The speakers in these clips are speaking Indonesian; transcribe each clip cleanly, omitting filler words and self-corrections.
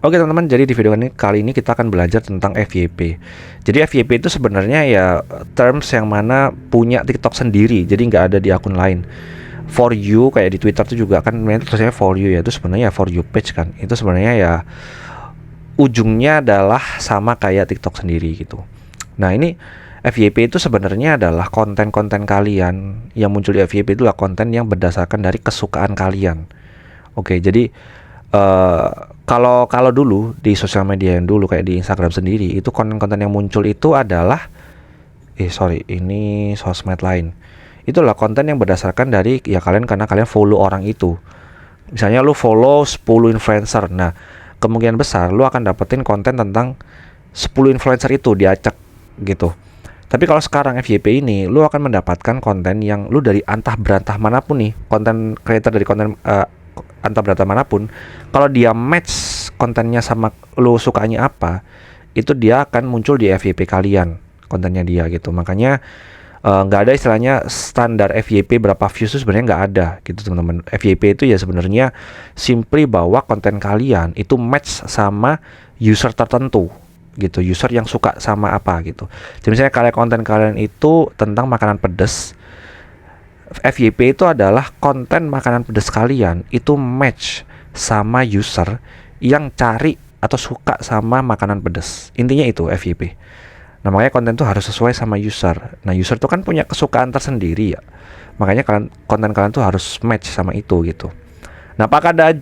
Oke teman-teman, jadi di video ini kali ini kita akan belajar tentang FYP. Jadi FYP itu sebenarnya ya terms yang mana punya TikTok sendiri, jadi nggak ada di akun lain. For you kayak di Twitter itu juga kan terusnya for you ya, itu sebenarnya for you page kan. Itu sebenarnya ya ujungnya adalah sama kayak TikTok sendiri gitu. Nah ini FYP itu sebenarnya adalah konten-konten kalian yang muncul di FYP itu adalah konten yang berdasarkan dari kesukaan kalian. Oke, jadi kalau dulu di sosial media yang dulu kayak di Instagram sendiri itu konten-konten yang muncul itu adalah ini sosmed lain. Itulah konten yang berdasarkan dari ya kalian karena kalian follow orang itu. Misalnya lu follow 10 influencer. Nah, kemungkinan besar lu akan dapetin konten tentang 10 influencer itu diacak gitu. Tapi kalau sekarang FYP ini lu akan mendapatkan konten yang lu dari antah berantah manapun nih, konten creator dari konten antah berantah manapun, kalau dia match kontennya sama lu sukanya apa, itu dia akan muncul di FYP kalian kontennya dia gitu. Makanya nggak ada istilahnya standar FYP berapa views itu sebenarnya nggak ada gitu teman-teman. FYP itu ya sebenarnya simply bahwa konten kalian itu match sama user tertentu gitu, user yang suka sama apa gitu. Jadi misalnya konten kalian itu tentang makanan pedas, FYP itu adalah konten makanan pedas kalian itu match sama user yang cari atau suka sama makanan pedas. Intinya itu FYP. Nah makanya konten itu harus sesuai sama user. Nah user itu kan punya kesukaan tersendiri ya. Makanya konten kalian tuh harus match sama itu gitu. Nah apakah ada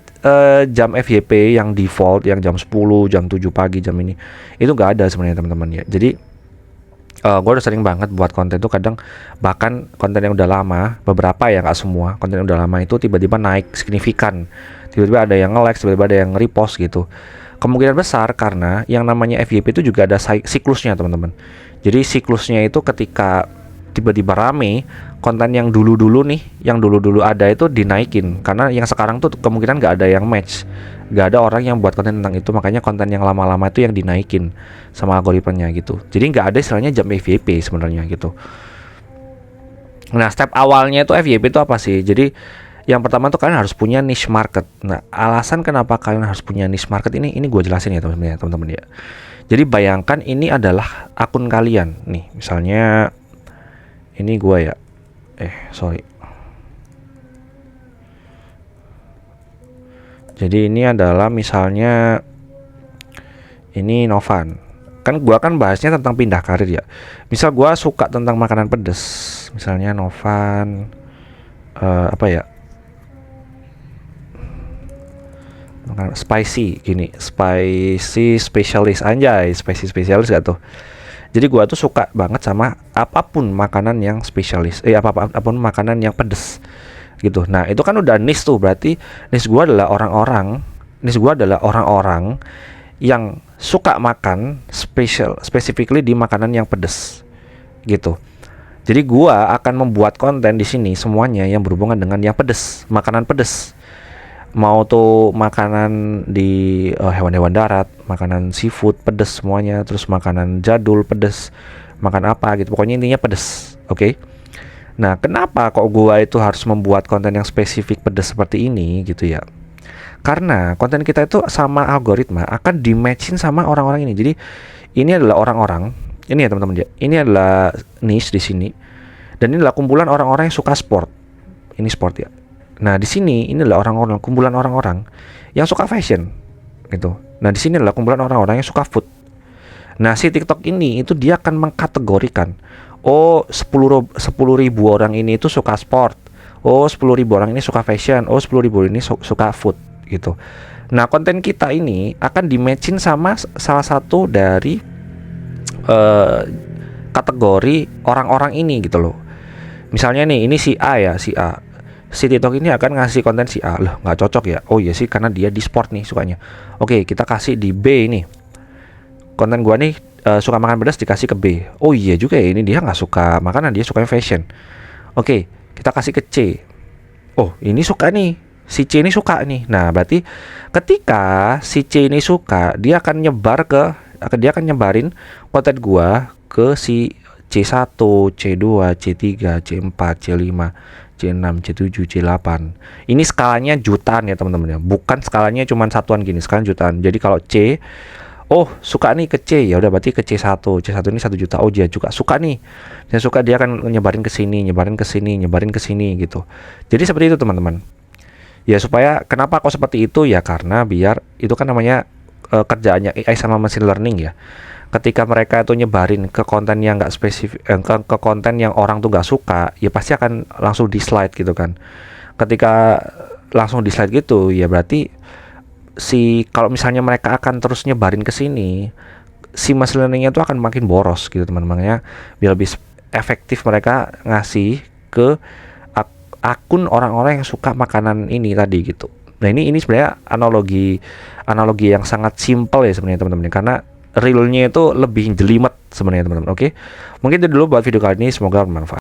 jam FYP yang default yang jam 10, jam 7 pagi, jam ini? Itu nggak ada sebenarnya teman-teman ya. Jadi gue udah sering banget buat konten tuh, kadang bahkan konten yang udah lama, beberapa ya nggak semua, konten yang udah lama itu tiba-tiba naik signifikan, tiba-tiba ada yang nge-like, tiba-tiba ada yang repost gitu. Kemungkinan besar karena yang namanya FYP itu juga ada siklusnya teman-teman. Jadi siklusnya itu ketika tiba-tiba rame, konten yang dulu-dulu nih, yang dulu-dulu ada itu dinaikin, karena yang sekarang tuh kemungkinan nggak ada yang match, nggak ada orang yang buat konten tentang itu, makanya konten yang lama-lama itu yang dinaikin sama algoritmanya gitu. Jadi nggak ada istilahnya jam FYP sebenarnya gitu. Nah step awalnya itu FYP itu apa sih? Jadi yang pertama tuh kalian harus punya niche market. Nah alasan kenapa kalian harus punya niche market ini gue jelasin ya teman-teman ya. Jadi bayangkan ini adalah akun kalian nih, misalnya ini gue ya, jadi ini adalah misalnya ini Novan. Kan gua kan bahasnya tentang pindah karir ya. Misal gua suka tentang makanan pedas, misalnya Novan makanan spicy gini, spicy specialist, anjay, spicy specialist gak tuh. Jadi gua tuh suka banget sama apapun makanan yang spesialis, apapun makanan yang pedas gitu. Nah itu kan udah niche tuh, berarti niche gua adalah orang-orang yang suka makan specifically di makanan yang pedas gitu. Jadi gua akan membuat konten di sini semuanya yang berhubungan dengan yang pedas, makanan pedas. Mau tuh makanan di hewan-hewan darat, makanan seafood pedas semuanya, terus makanan jadul pedas, makan apa gitu, pokoknya intinya pedas. Oke. Nah kenapa kok gua itu harus membuat konten yang spesifik pedas seperti ini gitu ya? Karena konten kita itu sama algoritma akan di-matchin sama orang-orang ini. Jadi ini adalah orang-orang, ini ya teman-teman ya, ini adalah niche di sini, dan ini adalah kumpulan orang-orang yang suka sport. Ini sport ya. Nah di sini ini adalah kumpulan orang-orang yang suka fashion gitu. Nah di sini adalah kumpulan orang-orang yang suka food. Nah si TikTok ini itu dia akan mengkategorikan, 10.000 orang ini itu suka sport, 10.000 orang ini suka fashion, 10.000 ini suka food gitu. Nah konten kita ini akan di-matchin sama salah satu dari kategori orang-orang ini gitu loh. Misalnya nih ini si A ya, si TikTok ini akan ngasih konten si A. Loh nggak cocok ya? Oh iya sih, karena dia di sport nih sukanya. Oke, kita kasih di B ini. Konten gua nih suka makan pedas, dikasih ke B. Oh iya juga ya, ini dia nggak suka makanan, dia sukanya fashion. Oke, kita kasih ke C. Oh ini suka nih, si C ini suka nih. Nah berarti ketika si C ini suka, dia akan nyebarin konten gua ke si C1, C2, C3, C4, C5, C6, C7, C8. Ini skalanya jutaan ya teman-teman ya. Bukan skalanya cuma satuan gini, skalanya jutaan. Jadi kalau C, oh suka nih ke C, ya udah berarti ke C1. C1 ini 1 juta. Oh dia juga suka nih. Dia suka, dia akan nyebarin ke sini, nyebarin ke sini, nyebarin ke sini gitu. Jadi seperti itu teman-teman. Ya supaya kenapa kok seperti itu ya, karena biar itu kan namanya kerjaannya AI sama machine learning ya. Ketika mereka itu nyebarin ke konten yang nggak spesifik, ke konten yang orang tuh nggak suka, ya pasti akan langsung di slide gitu kan. Ketika langsung di slide gitu, ya berarti kalau misalnya mereka akan terus nyebarin ke sini, si machine learningnya itu akan makin boros gitu teman-teman ya. Biar lebih efektif mereka ngasih ke akun orang-orang yang suka makanan ini tadi gitu. Nah ini sebenarnya analogi yang sangat simpel ya sebenarnya teman-teman, karena realnya itu lebih jelimet sebenarnya teman-teman. Oke, mungkin itu dulu buat video kali ini, semoga bermanfaat.